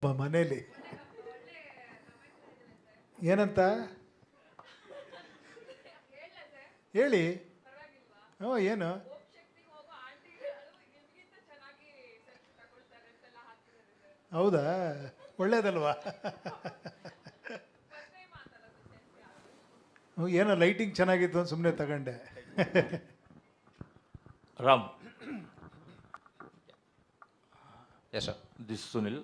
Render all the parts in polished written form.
ಮನೇಲಿ ಏನಂತ ಹೇಳಿ. ಹ್ಞೂ ಏನು ಹೌದಾ, ಒಳ್ಳೇದಲ್ವಾ? ಏನೋ ಲೈಟಿಂಗ್ ಚೆನ್ನಾಗಿತ್ತು ಅಂತ ಸುಮ್ಮನೆ ತಗೊಂಡೆ. Ram, Yes, sir. this is Sunil.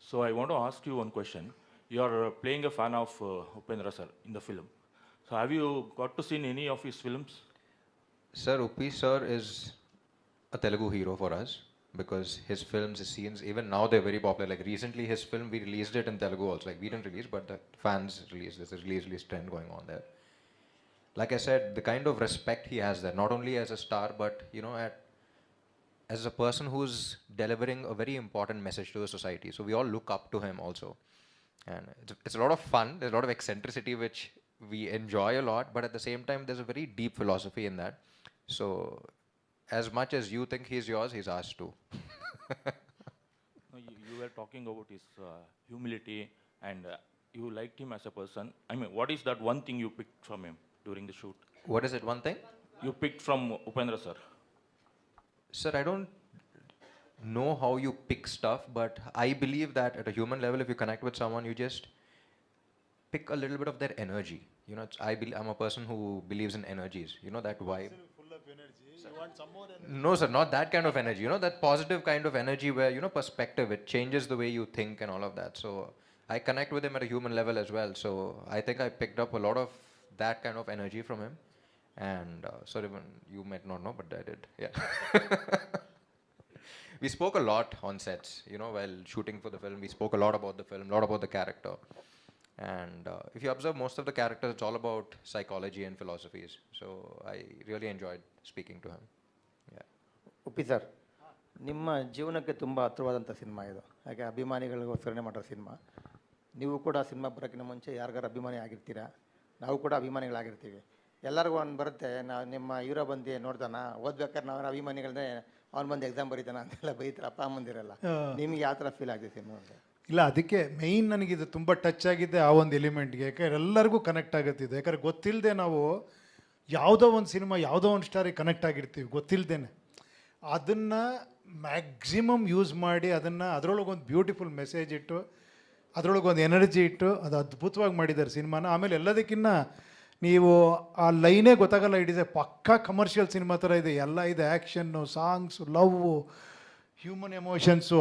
So I want to ask you one question. You are playing a fan of Upendra sir in the film. So have you got to see any of his films? Sir, Uppi sir is a Telugu hero for us because his films, his scenes, even now they're very popular. Like recently, his film, we released it in Telugu also. Like we didn't release, but the fans released. There's a release trend going on there. Like I said, the kind of respect he has there, not only as a star, but as a person who's delivering a very important message to the society. So we all look up to him also. And it's a lot of fun. There's a lot of eccentricity which we enjoy a lot, but at the same time, there's a very deep philosophy in that. So as much as you think he's yours, he's ours too. No, you were talking about his humility and you liked him as a person. I mean, what is that one thing you picked from him during the shoot? What is it, one thing? You picked from Upendra sir. Sir, I don't know how you pick stuff, but I believe that at a human level, if you connect with someone, you just pick a little bit of their energy. I'm a person who believes in energies. You know that vibe. Full of energy. You want some more energy? No, sir, not that kind of energy. You know, that positive kind of energy where, perspective, it changes the way you think and all of that. So I connect with him at a human level as well. So I think I picked up a lot of that kind of energy from him. And sorry, you might not know, but I did. Yeah. We spoke a lot on sets, while shooting for the film. We spoke a lot about the film, a lot about the character. And if you observe most of the characters, it's all about psychology and philosophies. So I really enjoyed speaking to him. Yeah. Uppi sir, ನಿಮ್ಮ ಜೀವನಕ್ಕೆ ತುಂಬ ಹತ್ರವಾದಂಥ cinema ಇದು. ಹಾಗೆ ಅಭಿಮಾನಿಗಳಿಗೋಸ್ಕರನೇ ಮಾಡೋ cinema. ನೀವು ಕೂಡ cinema ಬರೋಕ್ಕಿಂತ ಮುಂಚೆ ಯಾರಿಗಾರು ಅಭಿಮಾನಿ ಆಗಿರ್ತೀರಾ, ನಾವು ಕೂಡ ಅಭಿಮಾನಿಗಳಾಗಿರ್ತೀವಿ. ಎಲ್ಲರಿಗೂ ಒಂದು ಬರುತ್ತೆ, ನಾವು ನಿಮ್ಮ ಹೀರೋ ಬಂದು ನೋಡ್ತಾನ, ಓದ್ಬೇಕಾದ್ರೆ ನಾವು ಅಭಿಮಾನಿಗಳನ್ನೇ ಅವ್ನು ಬಂದು ಎಕ್ಸಾಮ್ ಬರೀತಾನ ಅಂತೆಲ್ಲ ಬೈತಾರೆ ಅಪ್ಪ ಅಮ್ಮಂದಿರಲ್ಲ. ನಿಮ್ಗೆ ಯಾವ ಥರ ಫೀಲ್ ಆಗ್ತೈತೆ ಸಿನಿಮಾ? ಇಲ್ಲ, ಅದಕ್ಕೆ ಮೇಯ್ನ್ ನನಗಿದು ತುಂಬ ಟಚ್ ಆಗಿದೆ ಆ ಒಂದು ಎಲಿಮೆಂಟ್ಗೆ. ಯಾಕಂದ್ರೆ ಎಲ್ಲರಿಗೂ ಕನೆಕ್ಟ್ ಆಗುತ್ತಿದೆ. ಯಾಕಂದ್ರೆ ಗೊತ್ತಿಲ್ಲದೆ ನಾವು ಯಾವುದೋ ಒಂದು ಸಿನಿಮಾ, ಯಾವುದೋ ಒಂದು ಸ್ಟಾರಿಗೆ ಕನೆಕ್ಟ್ ಆಗಿರ್ತೀವಿ ಗೊತ್ತಿಲ್ಲದೇನೆ. ಅದನ್ನು ಮ್ಯಾಕ್ಸಿಮಮ್ ಯೂಸ್ ಮಾಡಿ ಅದರೊಳಗೊಂದು ಬ್ಯೂಟಿಫುಲ್ ಮೆಸೇಜ್ ಇಟ್ಟು, ಅದರೊಳಗೊಂದು ಎನರ್ಜಿ ಇಟ್ಟು, ಅದು ಅದ್ಭುತವಾಗಿ ಮಾಡಿದ್ದಾರೆ ಸಿನಿಮಾನ. ಆಮೇಲೆ ಎಲ್ಲದಕ್ಕಿಂತ ನೀವು ಆ ಲೈನೇ ಗೊತ್ತಾಗಲ್ಲ, ಇಟ್ ಇಸ್ ಎ ಪಕ್ಕಾ ಕಮರ್ಷಿಯಲ್ ಸಿನಿಮಾ ಥರ ಇದೆ. ಎಲ್ಲ ಇದೆ, action, songs, love, human emotions,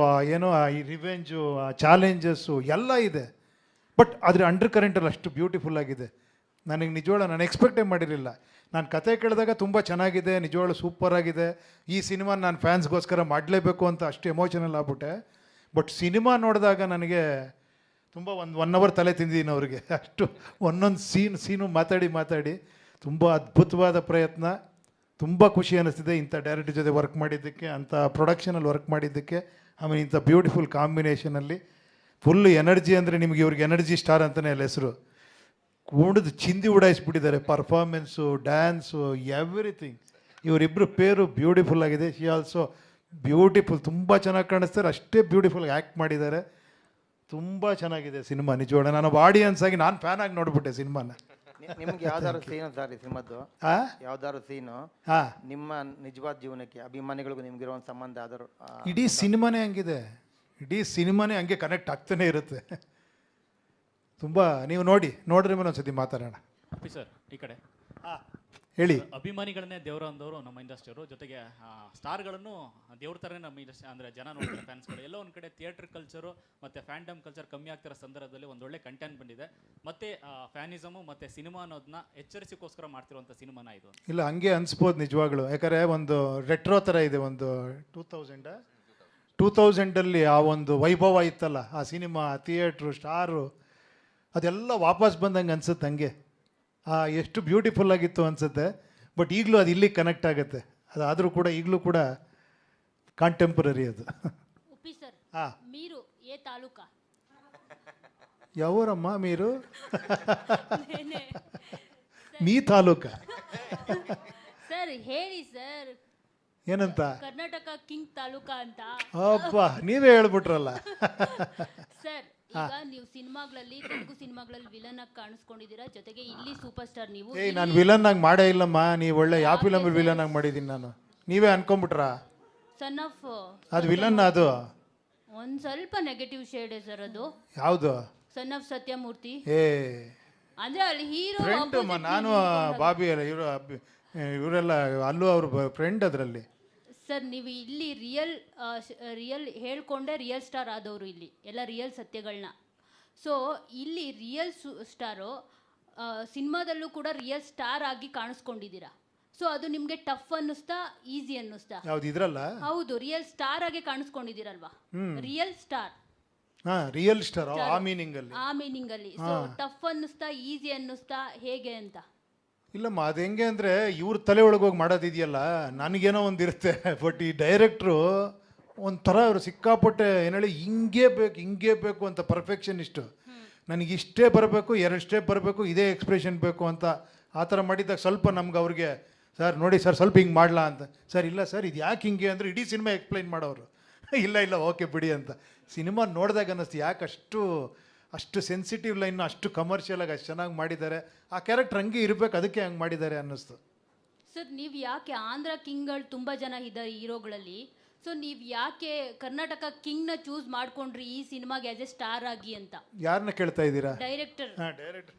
ಈ ರಿವೆಂಜು, ಆ ಚಾಲೆಂಜಸ್ಸು ಎಲ್ಲ ಇದೆ. ಬಟ್ ಆದರೆ ಅಂಡರ್ ಕರೆಂಟಲ್ಲಿ ಅಷ್ಟು ಬ್ಯೂಟಿಫುಲ್ ಆಗಿದೆ. ನನಗೆ ನಿಜವಾಗ್ಲೂ ನಾನು ಎಕ್ಸ್ಪೆಕ್ಟೇ ಮಾಡಿರಲಿಲ್ಲ. ನಾನು ಕತೆ ಕೇಳಿದಾಗ ತುಂಬ ಚೆನ್ನಾಗಿದೆ, ನಿಜವಾಗ್ಲೂ ಸೂಪರ್ ಆಗಿದೆ, ಈ ಸಿನಿಮಾ ನಾನು ಫ್ಯಾನ್ಸ್ಗೋಸ್ಕರ ಮಾಡಲೇಬೇಕು ಅಂತ ಅಷ್ಟು ಎಮೋಷನಲ್ ಆಗ್ಬಿಟ್ಟೆ. ಬಟ್ ಸಿನಿಮಾ ನೋಡಿದಾಗ ನನಗೆ ತುಂಬ ಒನ್ ಅವರ್ ತಲೆ ತಿಂದಿದ್ದೀನಿ ಅವ್ರಿಗೆ. ಅಷ್ಟು ಒಂದೊಂದು ಸೀನು ಮಾತಾಡಿ ತುಂಬ ಅದ್ಭುತವಾದ ಪ್ರಯತ್ನ. ತುಂಬ ಖುಷಿ ಅನ್ನಿಸ್ತಿದೆ ಇಂಥ ಡೈರೆಕ್ಟರ್ ಜೊತೆ ವರ್ಕ್ ಮಾಡಿದ್ದಕ್ಕೆ, ಅಂಥ ಪ್ರೊಡಕ್ಷನಲ್ಲಿ ವರ್ಕ್ ಮಾಡಿದ್ದಕ್ಕೆ. ಆಮೇಲೆ ಇಂಥ ಬ್ಯೂಟಿಫುಲ್ ಕಾಂಬಿನೇಷನಲ್ಲಿ ಫುಲ್ ಎನರ್ಜಿ. ಅಂದರೆ ನಿಮಗೆ ಇವ್ರಿಗೆ ಎನರ್ಜಿ ಸ್ಟಾರ್ ಅಂತಲೇ ಅಲ್ಲ ಹೆಸರು. ಕುಡಿದು ಚಿಂದಿ ಉಡಾಯಿಸ್ಬಿಟ್ಟಿದ್ದಾರೆ. Performance, dance, everything. ಇವರಿಬ್ಬರು ಪೇರು ಬ್ಯೂಟಿಫುಲ್ ಆಗಿದೆ. ಶಿ ಆಲ್ಸೋ ಬ್ಯೂಟಿಫುಲ್, ತುಂಬ ಚೆನ್ನಾಗಿ ಕಾಣಿಸ್ತಾರೆ. ಅಷ್ಟೇ ಬ್ಯೂಟಿಫುಲ್ಗೆ ಆ್ಯಕ್ಟ್ ಮಾಡಿದ್ದಾರೆ. ತುಂಬ ಚೆನ್ನಾಗಿದೆ ಸಿನಿಮಾ ನಿಜವಾಡ. ನಾನು ಆಡಿಯನ್ಸ್ ಆಗಿ ನಾನು ಫ್ಯಾನ್ ಆಗಿ ನೋಡ್ಬಿಟ್ಟೆ ಸಿನಿಮಾನ. ನಿಮ್ಗೆ ಯಾವ್ದಾದ್ರು ಸೀನು ಸರ್ ಈ ಸಿನಿಮಾದ್ದು? ಯಾವ್ದಾದ್ರು ಸೀನು ನಿಮ್ಮ ನಿಜವಾದ ಜೀವನಕ್ಕೆ ಅಭಿಮಾನಿಗಳಿಗೂ ನಿಮ್ಗಿರೋ ಒಂದು ಸಂಬಂಧ ಯಾವ್ದಾದ್ರು? ಇಡೀ ಸಿನಿಮಾನೇ ಹಂಗಿದೆ, ಇಡೀ ಸಿನಿಮಾನೇ ಹಂಗೆ ಕನೆಕ್ಟ್ ಆಗ್ತಾನೆ ಇರುತ್ತೆ. ತುಂಬ ನೀವು ನೋಡ್ರಿ ಮೇಲೆ ಒಂದ್ಸತಿ ಮಾತಾಡೋಣ. ಸರ್ ಈ ಕಡೆ ಹೇಳಿ. ಅಭಿಮಾನಿಗಳನ್ನೇ ದೇವರು ಅಂದವರು ನಮ್ಮ ಇಂಡಸ್ಟ್ರಿಯವರು, ಜೊತೆಗೆ ಸ್ಟಾರ್ಗಳನ್ನು ದೇವ್ರ ಥರನೇ ನಮ್ಮ ಇಂಡಸ್ಟ್ರಿ ಅಂದರೆ ಜನ ನೋಡ್ತಾರೆ ಫ್ಯಾನ್ಸ್ಗಳು. ಎಲ್ಲೋ ಒಂದು ಕಡೆ ಥಿಯೇಟ್ರ್ ಕಲ್ಚರು ಮತ್ತು ಫ್ಯಾನ್ಡಮ್ ಕಲ್ಚರ್ ಕಮ್ಮಿ ಆಗ್ತಿರೋ ಸಂದರ್ಭದಲ್ಲಿ ಒಂದೊಳ್ಳೆ ಕಂಟೆಂಟ್ ಬಂದಿದೆ. ಮತ್ತು ಫ್ಯಾನಿಸಮು ಮತ್ತು ಸಿನಿಮಾ ಅನ್ನೋದನ್ನ ಎಚ್ಚರಿಸಿಗೋಸ್ಕರ ಮಾಡ್ತಿರುವಂಥ ಸಿನಿಮಾನ ಇದು. ಇಲ್ಲ, ಹಂಗೆ ಅನಿಸ್ಬೋದು ನಿಜವಾಗ್ಲು. ಯಾಕಂದರೆ ಒಂದು ರೆಟ್ರೋ ಥರ ಇದೆ. ಒಂದು 2000 ಆ ಒಂದು ವೈಭವ ಇತ್ತಲ್ಲ ಆ ಸಿನಿಮಾ, ಥಿಯೇಟ್ರು, ಸ್ಟಾರು, ಅದೆಲ್ಲ ವಾಪಸ್ ಬಂದಂಗೆ ಅನ್ಸುತ್ತೆ. ಹಂಗೆ ಎಷ್ಟು ಬ್ಯೂಟಿಫುಲ್ ಆಗಿತ್ತು ಅನಿಸುತ್ತೆ. ಬಟ್ ಈಗಲೂ ಅದು ಇಲ್ಲಿ ಕನೆಕ್ಟ್ ಆಗುತ್ತೆ. ಅದಾದರೂ ಕೂಡ ಈಗಲೂ ಕೂಡ ಕಾಂಟೆಂಪರರಿ ಅದು. మీరు ఏ తాలూకా? ఎవరమ్మా మీరు? మీ ತಾಲೂಕಾ? ಸರ್ ಹೇಳಿ ಸರ್. ಏನಂತ? ಕರ್ನಾಟಕ ಕಿಂಗ್ ತಾಲೂಕಾ ಅಂತ. ಅಪ್ಪ ನೀವೇ ಹೇಳ್ಬಿಟ್ರಲ್ಲ. ಸರ್ ಈಗ ನೀವು ಸಿನಿಮಾಗಳಲ್ಲಿ ತೆಲುಗು ಸಿನಿಮಾಗಳಲ್ಲಿ ವಿಲನ್ ಆಗಿ ಕಾಣಿಸ್ಕೊಂಡಿದ್ದೀರಾ, ಜೊತೆಗೆ ಇಲ್ಲಿ ಸೂಪರ್ ಸ್ಟಾರ್ ನೀವು. ಏಯ್ ನಾನು ವಿಲನ್ ಆಗಿ ಮಾಡೇ ಇಲ್ಲಮ್ಮ. ನೀವು ಒಳ್ಳೆ ಯಾವ ಫಿಲಮ್ ವಿಲನ್ ಆಗಿ ಮಾಡಿದ್ದೀನಿ ನಾನು? ನೀವೇ ಅನ್ಕೊಂಬಿಟ್ರಾ? ಸನ್ ಆಫ್ ಅದು ವಿಲನ್ ಅದು ಒಂದ್ ಸ್ವಲ್ಪ ನೆಗೆಟಿವ್ ಶೇಡ್ ಸರ್ ಅದು. ಯಾವುದು? Son of Sathyamurthy. ಏ ಅಂದ್ರೆ ಅಲ್ಲಿ ಹೀರೋ ಫ್ರೆಂಡ್ ನಾನು ಬಾಬಿ ಎಲ್ಲ ಇವರೆಲ್ಲ ಅಲ್ಲೂ ಅವ್ರ ಫ್ರೆಂಡ್ ಅದರಲ್ಲಿ. ಸರ್ ನೀವು ಇಲ್ಲಿ ರಿಯಲ್ ಹೇಳ್ಕೊಂಡೆ ರಿಯಲ್ ಸ್ಟಾರ್ ಆದವರು, ಇಲ್ಲಿ ಎಲ್ಲ ರಿಯಲ್ ಸತ್ಯಗಳನ್ನ. ಸೊ ಇಲ್ಲಿ ರಿಯಲ್ ಸ್ಟಾರು ಸಿನಿಮಾದಲ್ಲೂ ಕೂಡ ರಿಯಲ್ ಸ್ಟಾರ್ ಆಗಿ ಕಾಣಿಸ್ಕೊಂಡಿದ್ದೀರಾ. ಸೊ ಅದು ನಿಮಗೆ ಟಫ್ ಅನ್ನಿಸ್ತಾ ಈಸಿ ಅನ್ನಿಸ್ತಾ? ಯಾವ್ದು ಇದ್ರಲ್ಲ? ಹೌದು, ರಿಯಲ್ ಸ್ಟಾರ್ ಆಗಿ ಕಾಣಿಸ್ಕೊಂಡಿದ್ದೀರಲ್ವಾ, ರಿಯಲ್ ಸ್ಟಾರ್. ಹಾ ರಿಯಲ್ ಸ್ಟಾರ್ ಆ ಮೀನಿಂಗ್ ಅಲ್ಲಿ. ಆ ಮೀನಿಂಗ್ ಅಲ್ಲಿ. ಸೊ ಟಫ್ ಅನ್ನಿಸ್ತಾ ಈಸಿ ಅನ್ನಿಸ್ತಾ ಹೇಗೆ ಅಂತ? ಇಲ್ಲಮ್ಮ ಅದು ಹೆಂಗೆ ಅಂದರೆ ಇವ್ರ ತಲೆ ಒಳಗೆ ಹೋಗಿ ಮಾಡೋದಿದೆಯಲ್ಲ, ನನಗೇನೋ ಒಂದು ಇರುತ್ತೆ. ಬಟ್ ಈ ಡೈರೆಕ್ಟ್ರು ಒಂಥರ ಅವರು ಸಿಕ್ಕಾಪಟ್ಟೆ ಏನು ಹೇಳಿ ಹಿಂಗೇ ಬೇಕು ಅಂತ ಪರ್ಫೆಕ್ಷನಿಸ್ಟು. ನನಗೆ ಇಷ್ಟೇ ಬರಬೇಕು, 2 ಸ್ಟೆಪ್ ಬರಬೇಕು, ಇದೇ ಎಕ್ಸ್ಪ್ರೆಷನ್ ಬೇಕು ಅಂತ ಆ ಥರ ಮಾಡಿದಾಗ ಸ್ವಲ್ಪ ನಮ್ಗೆ ಅವ್ರಿಗೆ ಸರ್ ನೋಡಿ ಸರ್ ಸ್ವಲ್ಪ ಹಿಂಗೆ ಮಾಡಲಾ ಅಂತ. ಸರ್ ಇಲ್ಲ ಸರ್ ಇದು ಯಾಕೆ ಹಿಂಗೆ ಅಂದರೆ ಇಡೀ ಸಿನಿಮಾ ಎಕ್ಸ್ಪ್ಲೈನ್ ಮಾಡೋರು. ಇಲ್ಲ ಓಕೆ ಬಿಡಿ ಅಂತ. ಸಿನಿಮಾ ನೋಡಿದಾಗ ಅನ್ನಿಸ್ತು ಯಾಕೆ ಅಷ್ಟು ಸೆನ್ಸಿಟಿವ್ ಲೈನ್ ಅಷ್ಟು ಕಮರ್ಷಿಯಲಾಗಿ ಅಷ್ಟು ಚೆನ್ನಾಗಿ ಮಾಡಿದ್ದಾರೆ. ಆ ಕ್ಯಾರೆಕ್ಟರ್ ಹಂಗೆ ಇರಬೇಕು, ಅದಕ್ಕೆ ಹಂಗೆ ಮಾಡಿದ್ದಾರೆ ಅನ್ನಿಸ್ತು. ಸರ್ ನೀವು ಯಾಕೆ ಆಂಧ್ರ ಕಿಂಗ್ಗಳು ತುಂಬ ಜನ ಇದ್ದಾರೆ ಹೀರೋಗಳಲ್ಲಿ, ಸೊ ನೀವು ಯಾಕೆ ಕರ್ನಾಟಕ ಕಿಂಗ್ನ ಚೂಸ್ ಮಾಡ್ಕೊಂಡ್ರಿ ಈ ಸಿನಿಮಾಗೆ ಆಸ್ ಎ ಸ್ಟಾರ್ ಆಗಿ ಅಂತ? ಯಾರನ್ನ ಕೇಳ್ತಾ ಇದ್ದೀರಾ? ಡೈರೆಕ್ಟರ್. ಡೈರೆಕ್ಟರ್